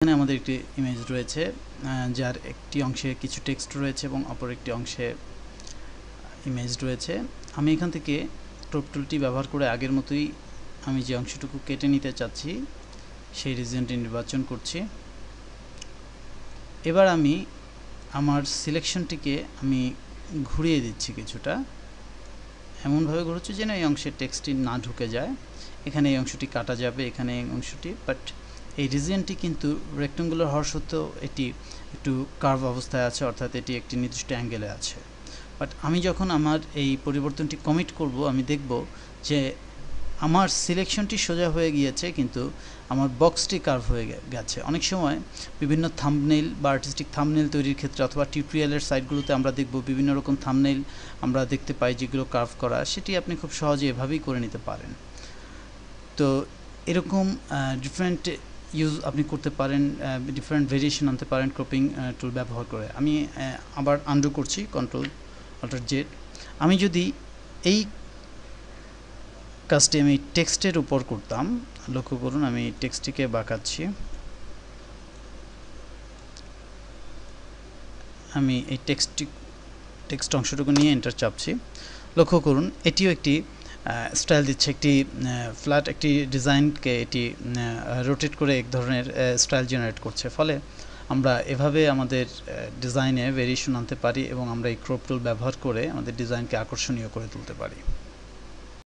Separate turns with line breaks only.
এখানে আমাদের একটি ইমেজ রয়েছে যার একটি অংশে কিছু টেক্সট রয়েছে এবং অপর একটি অংশে ইমেজ রয়েছে। আমি এখান থেকে ক্রপ টুলটি ব্যবহার করে আগের মতোই আমি যে অংশটুকু কেটে নিতে চাচ্ছি সেই রিজিয়নটি নির্বাচন করছি। এবার আমি আমার সিলেকশনটিকে আমি ঘুরিয়ে দিচ্ছি, কিছুটা এমনভাবে ঘুরছি যেন এই অংশের টেক্সটটি না ঢুকে যায়। এখানে এই অংশটি কাটা যাবে, এখানে এই অংশটি, বাট এই রিজিয়নটি কিন্তু রেক্ট্যাঙ্গুলার হওয়া সত্ত্বেও এটি একটু কার্ভ অবস্থায় আছে, অর্থাৎ এটি একটি নির্দিষ্ট অ্যাঙ্গেলে আছে। বাট আমি যখন আমার এই পরিবর্তনটি কমিট করব, আমি দেখব যে আমার সিলেকশনটি সোজা হয়ে গিয়েছে কিন্তু আমার বক্সটি কার্ভ হয়ে গেছে। অনেক সময় বিভিন্ন থাম্বনেইল বা আর্টিস্টিক থাম্বনেইল তৈরির ক্ষেত্রে অথবা টিউটোরিয়ালের সাইটগুলোতে আমরা দেখব বিভিন্ন রকম থাম্বনেইল আমরা দেখতে পাই যেগুলো কার্ভ করা, সেটি আপনি খুব সহজে এভাবেই করে নিতে পারেন। তো এরকম ডিফারেন্ট ইউজ আপনি করতে পারেন, ডিফারেন্ট ভেরিয়েশন আনতে পারেন ক্রপিং টুল ব্যবহার করে। আমি আবার আনডু করছি, Ctrl+Alt+Z। আমি যদি এই কাজটি আমি টেক্সটের উপর করতাম, লক্ষ্য করুন আমি টেক্সটটিকে বাঁকাচ্ছি। আমি এই টেক্সট অংশটুকু নিয়ে এন্টার চাপছি। লক্ষ্য করুন এটিও একটি স্টাইল দিচ্ছে, একটি ফ্ল্যাট একটি ডিজাইনকে এটি রোটেট করে এক ধরনের স্টাইল জেনারেট করছে। ফলে আমরা এভাবে আমাদের ডিজাইনে ভেরিয়েশন আনতে পারি এবং আমরা এই ক্রপ টুল ব্যবহার করে আমাদের ডিজাইনকে আকর্ষণীয় করে তুলতে পারি।